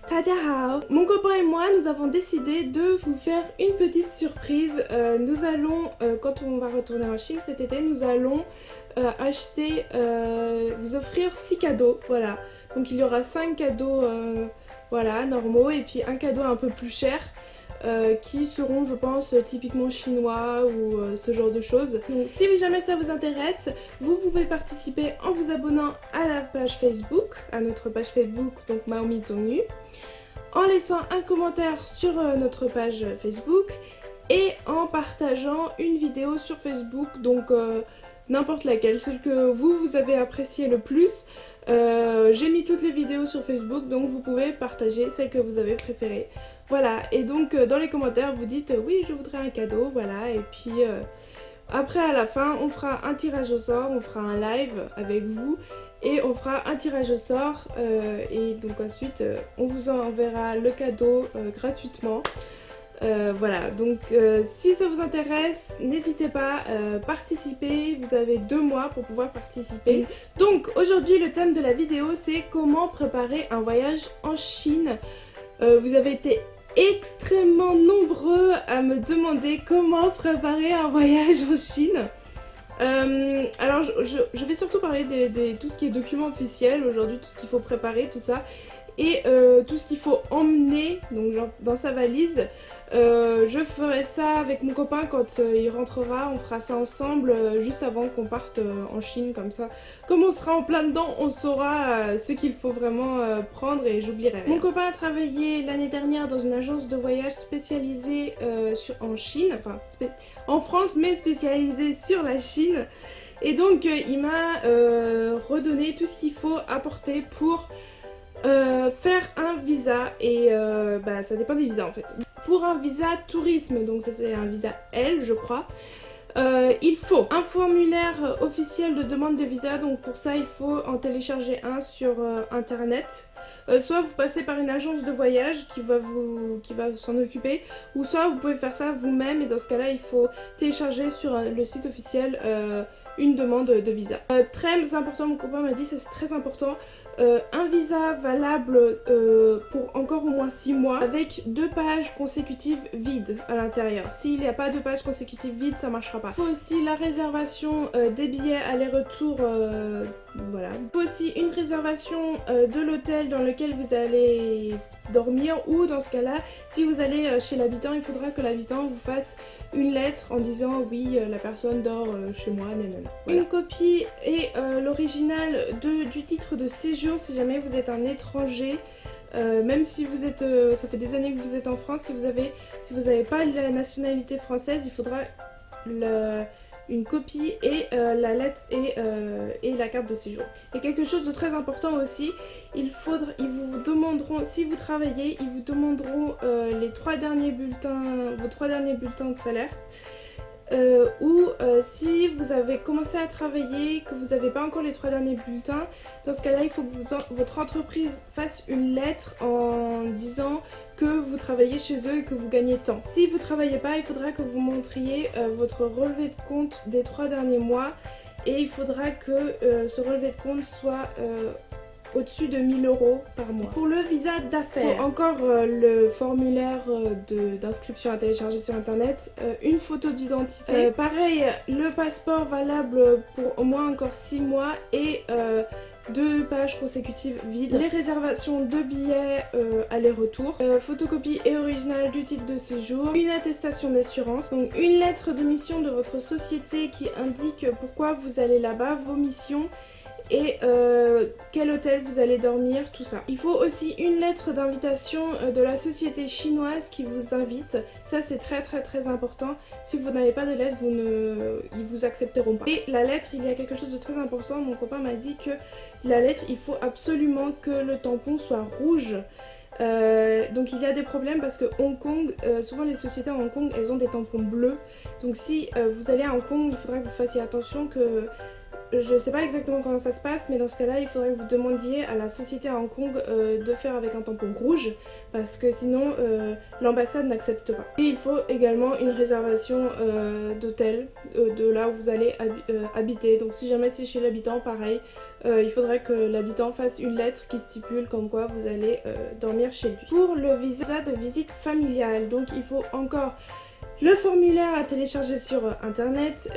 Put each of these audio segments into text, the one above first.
Tadahao. Mon copain et moi, nous avons décidé de vous faire une petite surprise. Nous allons, quand on va retourner en Chine cet été, nous allons acheter, vous offrir 6 cadeaux, voilà. Donc il y aura 5 cadeaux, voilà, normaux, et puis un cadeau un peu plus cher. Qui seront, je pense, typiquement chinois ou ce genre de choses. Donc si jamais ça vous intéresse, vous pouvez participer en vous abonnant à la page Facebook, à notre page Facebook, donc Maomi Zongyu, en laissant un commentaire sur notre page Facebook et en partageant une vidéo sur Facebook, donc n'importe laquelle, celle que vous avez appréciée le plus. J'ai mis toutes les vidéos sur Facebook, donc vous pouvez partager celle que vous avez préférée. Voilà, et donc dans les commentaires vous dites oui je voudrais un cadeau, voilà, et puis après à la fin on fera un tirage au sort, on fera un live avec vous et on fera un tirage au sort et donc ensuite on vous enverra le cadeau gratuitement. Voilà, donc si ça vous intéresse, n'hésitez pas, participez, vous avez 2 mois pour pouvoir participer. Donc aujourd'hui le thème de la vidéo c'est comment préparer un voyage en Chine. Vous avez été extrêmement nombreux à me demander comment préparer un voyage en Chine. Alors je vais surtout parler de tout ce qui est documents officiels aujourd'hui, tout ce qu'il faut préparer, tout ça. Et tout ce qu'il faut emmener, donc genre dans sa valise. Je ferai ça avec mon copain quand il rentrera, on fera ça ensemble juste avant qu'on parte en Chine, comme ça. Comme on sera en plein dedans, on saura ce qu'il faut vraiment prendre et j'oublierai rien. Mon copain a travaillé l'année dernière dans une agence de voyage spécialisée en Chine, enfin en France mais spécialisée sur la Chine. Et donc il m'a redonné tout ce qu'il faut apporter pour faire un visa et ça dépend des visas en fait. Pour un visa tourisme, donc ça c'est un visa L je crois, il faut un formulaire officiel de demande de visa, donc pour ça il faut en télécharger un sur internet. Soit vous passez par une agence de voyage qui va s'en occuper, ou soit vous pouvez faire ça vous-même et dans ce cas là il faut télécharger sur le site officiel une demande de visa. Très important, mon copain m'a dit ça c'est très important. Un visa valable pour encore au moins 6 mois avec 2 pages consécutives vides à l'intérieur. S'il n'y a pas 2 pages consécutives vides, ça marchera pas. Il faut aussi la réservation des billets aller-retour, voilà. Il faut aussi une réservation de l'hôtel dans lequel vous allez dormir, ou dans ce cas-là, si vous allez chez l'habitant, il faudra que l'habitant vous fasse une lettre en disant oui la personne dort chez moi, nanana. Voilà. Une copie et l'original du titre de séjour si jamais vous êtes un étranger, même si vous êtes, ça fait des années que vous êtes en France, si vous avez pas la nationalité française, il faudra une copie et la lettre et la carte de séjour. Et quelque chose de très important aussi, ils vous demanderont, si vous travaillez, ils vous demanderont vos 3 derniers bulletins de salaire. Ou si vous avez commencé à travailler, que vous n'avez pas encore les 3 derniers bulletins, dans ce cas-là, il faut que votre entreprise fasse une lettre en disant que vous travaillez chez eux et que vous gagnez tant. Si vous ne travaillez pas, il faudra que vous montriez votre relevé de compte des 3 derniers mois et il faudra que ce relevé de compte soit au-dessus de 1 000 € par mois. Pour le visa d'affaires, encore le formulaire d'inscription à télécharger sur internet, une photo d'identité, pareil le passeport valable pour au moins encore 6 mois et 2 pages consécutives vides, les réservations de billets aller-retour, photocopie et original du titre de séjour, une attestation d'assurance, donc une lettre de mission de votre société qui indique pourquoi vous allez là-bas, vos missions et quel hôtel vous allez dormir, tout ça. Il faut aussi une lettre d'invitation de la société chinoise qui vous invite. Ça c'est très important. Si vous n'avez pas de lettre, ils vous accepteront pas. Et la lettre, il y a quelque chose de très important. Mon copain m'a dit que la lettre, il faut absolument que le tampon soit rouge. Donc il y a des problèmes parce que Hong Kong, souvent les sociétés à Hong Kong, elles ont des tampons bleus. Donc si vous allez à Hong Kong, il faudra que vous fassiez attention que... Je sais pas exactement comment ça se passe, mais dans ce cas-là, il faudrait que vous demandiez à la société à Hong Kong de faire avec un tampon rouge, parce que sinon l'ambassade n'accepte pas. Et il faut également une réservation d'hôtel, de là où vous allez habiter. Donc si jamais c'est chez l'habitant, pareil, il faudrait que l'habitant fasse une lettre qui stipule comme quoi vous allez dormir chez lui. Pour le visa de visite familiale, donc il faut encore le formulaire à télécharger sur internet,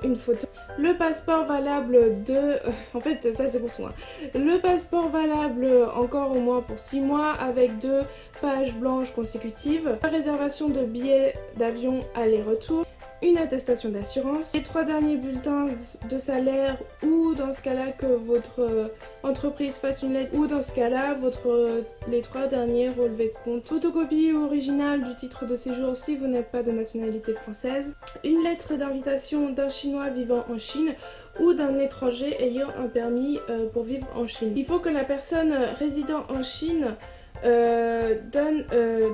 une photo, le passeport valable de... en fait ça c'est pour toi. Le passeport valable encore au moins pour 6 mois avec 2 pages blanches consécutives, la réservation de billets d'avion aller-retour, une attestation d'assurance, les 3 derniers bulletins de salaire ou dans ce cas-là que votre entreprise fasse une lettre ou dans ce cas-là les 3 derniers relevés de compte, photocopie originale du titre de séjour si vous n'êtes pas de nationalité française, une lettre d'invitation d'un Chinois vivant en Chine ou d'un étranger ayant un permis pour vivre en Chine. Il faut que la personne résidant en Chine donne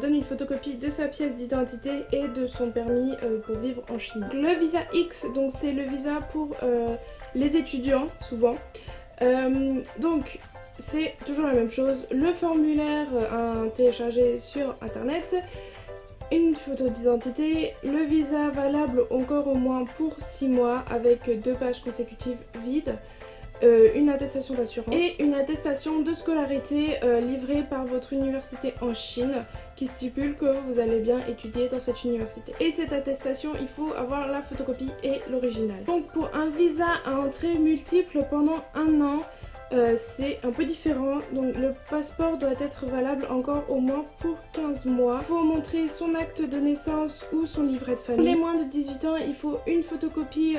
une photocopie de sa pièce d'identité et de son permis pour vivre en Chine. Le visa X, donc c'est le visa pour les étudiants souvent. Donc c'est toujours la même chose, le formulaire à télécharger sur internet, une photo d'identité, le visa valable encore au moins pour 6 mois avec 2 pages consécutives vides, une attestation d'assurance et une attestation de scolarité livrée par votre université en Chine qui stipule que vous allez bien étudier dans cette université. Et cette attestation, il faut avoir la photocopie et l'original. Donc pour un visa à entrée multiple pendant 1 an, c'est un peu différent, donc le passeport doit être valable encore au moins pour 15 mois. Il faut montrer son acte de naissance ou son livret de famille. Pour les moins de 18 ans, il faut une photocopie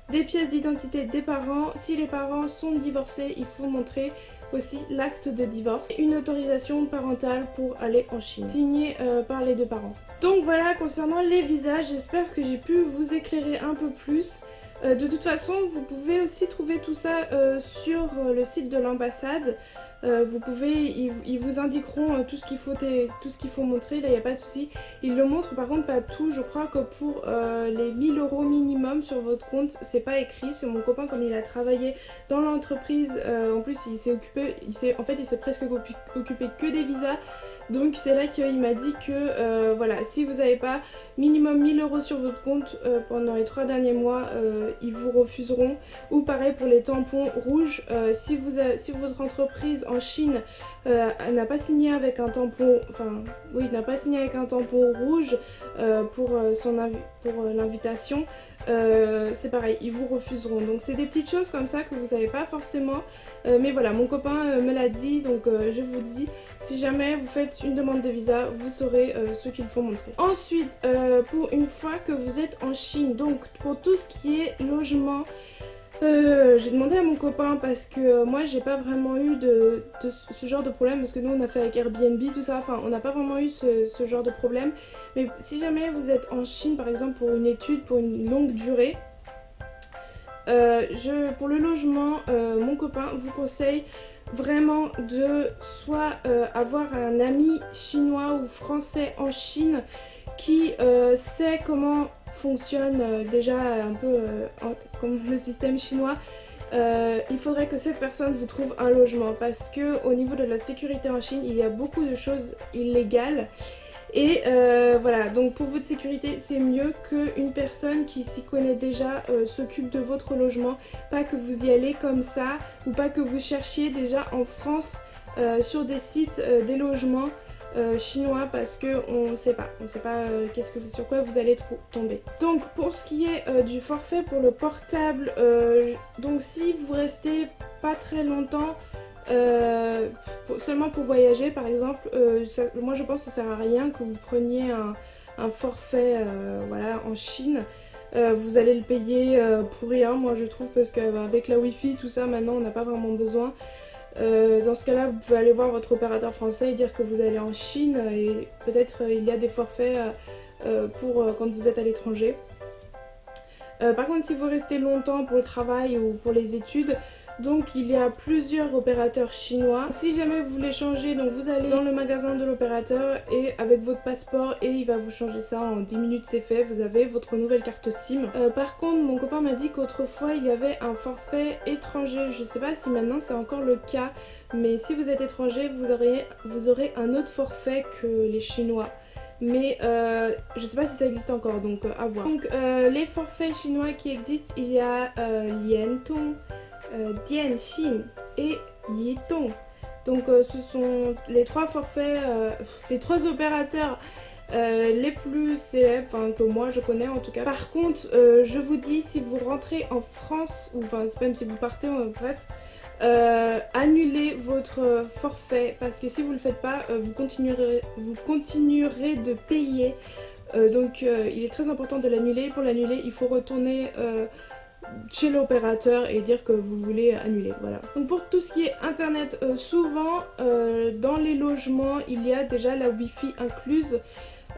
des pièces d'identité des parents. Si les parents sont divorcés, il faut montrer aussi l'acte de divorce et une autorisation parentale pour aller en Chine, signée par les 2 parents. Donc voilà concernant les visas, j'espère que j'ai pu vous éclairer un peu plus. De toute façon, vous pouvez aussi trouver tout ça sur le site de l'ambassade. Ils vous indiqueront tout ce qu'il faut montrer, là il n'y a pas de souci. Ils le montrent par contre pas tout, je crois que pour les 1000 € minimum sur votre compte, c'est pas écrit. C'est mon copain, comme il a travaillé dans l'entreprise, en plus il s'est presque occupé que des visas. Donc c'est là qu'il m'a dit que voilà, si vous n'avez pas minimum 1000 € sur votre compte pendant les 3 derniers mois, ils vous refuseront. Ou pareil pour les tampons rouges, si votre entreprise en Chine n'a pas signé avec un tampon, rouge pour l'invitation, c'est pareil, ils vous refuseront. Donc c'est des petites choses comme ça que vous savez pas forcément, mais voilà, mon copain me l'a dit, donc je vous dis, si jamais vous faites une demande de visa, vous saurez ce qu'il faut montrer. Ensuite, pour une fois que vous êtes en Chine, donc pour tout ce qui est logement, j'ai demandé à mon copain parce que moi j'ai pas vraiment eu de ce genre de problème, parce que nous on a fait avec Airbnb tout ça, enfin on n'a pas vraiment eu ce genre de problème. Mais si jamais vous êtes en Chine par exemple pour une étude, pour une longue durée, pour le logement, mon copain vous conseille vraiment de soit avoir un ami chinois ou français en Chine qui sait comment fonctionne déjà un peu comme le système chinois. Il faudrait que cette personne vous trouve un logement, parce que au niveau de la sécurité en Chine, il y a beaucoup de choses illégales. Et voilà, donc pour votre sécurité, c'est mieux qu'une personne qui s'y connaît déjà s'occupe de votre logement. Pas que vous y allez comme ça, ou pas que vous cherchiez déjà en France sur des sites des logements chinois, parce que on sait pas sur quoi vous allez tomber. Donc pour ce qui est du forfait pour le portable, donc si vous restez pas très longtemps, seulement pour voyager par exemple, moi je pense que ça sert à rien que vous preniez un forfait voilà, en Chine. Vous allez le payer pour rien, moi je trouve, parce qu'avec la wifi tout ça maintenant on n'a pas vraiment besoin. Dans ce cas là vous pouvez aller voir votre opérateur français et dire que vous allez en Chine, et peut-être il y a des forfaits pour quand vous êtes à l'étranger. Par contre si vous restez longtemps pour le travail ou pour les études, donc il y a plusieurs opérateurs chinois. Si jamais vous voulez changer, donc vous allez dans le magasin de l'opérateur et avec votre passeport, et il va vous changer ça en 10 minutes, c'est fait, vous avez votre nouvelle carte SIM. Par contre mon copain m'a dit qu'autrefois il y avait un forfait étranger, je sais pas si maintenant c'est encore le cas, mais si vous êtes étranger vous aurez un autre forfait que les Chinois. Mais je sais pas si ça existe encore, donc à voir. Donc les forfaits chinois qui existent, il y a Lientong, Dianxin et Yidong. Donc ce sont les trois forfaits, les trois opérateurs les plus célèbres, enfin que moi je connais en tout cas. Par contre, je vous dis, si vous rentrez en France, ou enfin même si vous partez, bref, annulez votre forfait parce que si vous le faites pas, vous continuerez de payer. Donc il est très important de l'annuler. Pour l'annuler, il faut retourner chez l'opérateur et dire que vous voulez annuler, voilà. Donc pour tout ce qui est internet, souvent dans les logements il y a déjà la wifi incluse.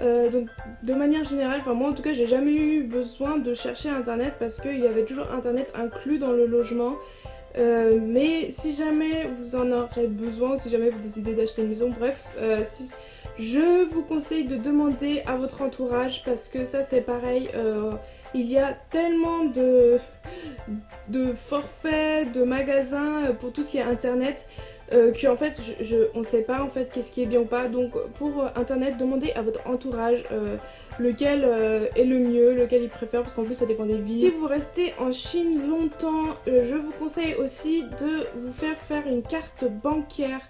Donc de manière générale, enfin moi en tout cas j'ai jamais eu besoin de chercher internet parce qu'il y avait toujours internet inclus dans le logement. Mais si jamais vous en aurez besoin, si jamais vous décidez d'acheter une maison, bref, je vous conseille de demander à votre entourage parce que ça c'est pareil, il y a tellement de forfaits, de magasins pour tout ce qui est internet qu'en fait on sait pas en fait qu'est-ce qui est bien ou pas. Donc pour internet, demandez à votre entourage lequel est le mieux, lequel il préfère, parce qu'en plus ça dépend des villes. Si vous restez en Chine longtemps, je vous conseille aussi de vous faire une carte bancaire.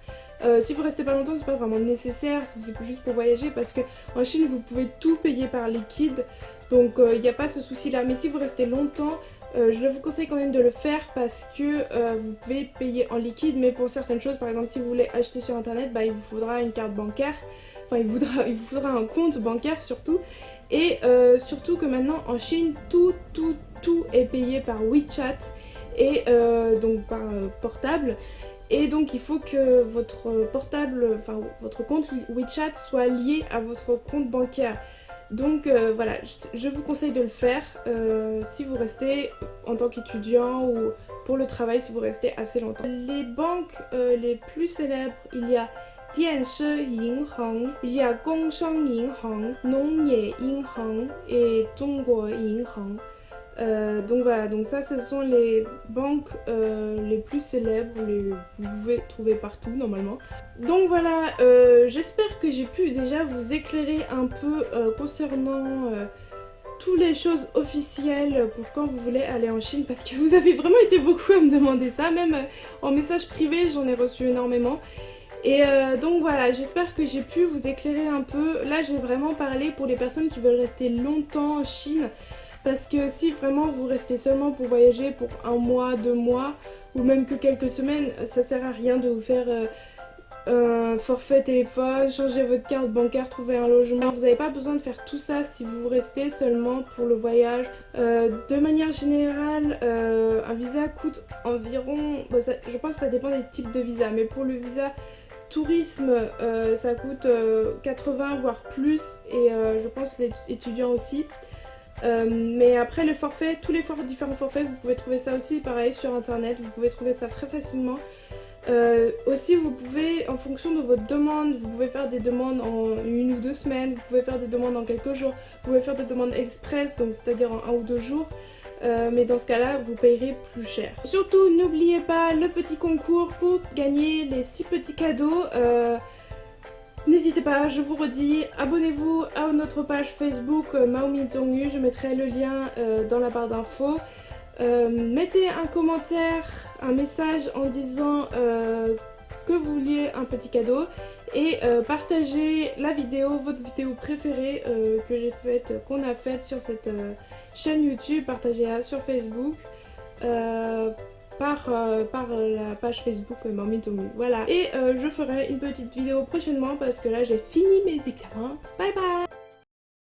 Si vous restez pas longtemps, c'est pas vraiment nécessaire, c'est juste pour voyager parce que en Chine vous pouvez tout payer par liquide, donc il n'y a pas ce souci là. Mais si vous restez longtemps, je vous conseille quand même de le faire parce que vous pouvez payer en liquide, mais pour certaines choses, par exemple si vous voulez acheter sur internet, bah, il vous faudra une carte bancaire, enfin il vous faudra un compte bancaire surtout. Et surtout que maintenant en Chine tout est payé par WeChat et donc par portable. Et donc il faut que votre portable, enfin votre compte WeChat soit lié à votre compte bancaire. Donc voilà, je vous conseille de le faire si vous restez en tant qu'étudiant ou pour le travail, si vous restez assez longtemps. Les banques les plus célèbres, il y a Dianshi Yinhang, il y a Gongshang Yinhang, Nongye Yinhang et Zhongguo Yinhang. Donc voilà, donc ça ce sont les banques les plus célèbres, vous pouvez trouver partout normalement. Donc voilà, j'espère que j'ai pu déjà vous éclairer un peu concernant toutes les choses officielles pour quand vous voulez aller en Chine, parce que vous avez vraiment été beaucoup à me demander ça, même en message privé j'en ai reçu énormément. Et donc voilà, j'espère que j'ai pu vous éclairer un peu. Là j'ai vraiment parlé pour les personnes qui veulent rester longtemps en Chine. Parce que si vraiment vous restez seulement pour voyager pour 1 mois, 2 mois ou même que quelques semaines, ça sert à rien de vous faire un forfait téléphone, changer votre carte bancaire, trouver un logement. Vous n'avez pas besoin de faire tout ça si vous restez seulement pour le voyage. De manière générale, un visa coûte environ, bon, je pense que ça dépend des types de visa, mais pour le visa tourisme ça coûte 80 voire plus, et je pense les étudiants aussi. Mais après le forfait, tous les différents forfaits, vous pouvez trouver ça aussi pareil sur internet, vous pouvez trouver ça très facilement. Aussi vous pouvez, en fonction de votre demande, vous pouvez faire des demandes en 1 ou 2 semaines, vous pouvez faire des demandes en quelques jours, vous pouvez faire des demandes express, donc c'est-à-dire en 1 ou 2 jours. Mais dans ce cas-là, vous payerez plus cher. Surtout, n'oubliez pas le petit concours pour gagner les 6 petits cadeaux. N'hésitez pas, je vous redis, abonnez-vous à notre page Facebook Maomi Zhongyu, je mettrai le lien dans la barre d'infos. Mettez un commentaire, un message en disant que vous vouliez un petit cadeau et partagez la vidéo, votre vidéo préférée que j'ai faite, qu'on a faite sur cette chaîne YouTube, partagez-la sur Facebook. Par la page Facebook Maomi Zhongyu. Voilà. Et je ferai une petite vidéo prochainement parce que là j'ai fini mes examens. Bye bye.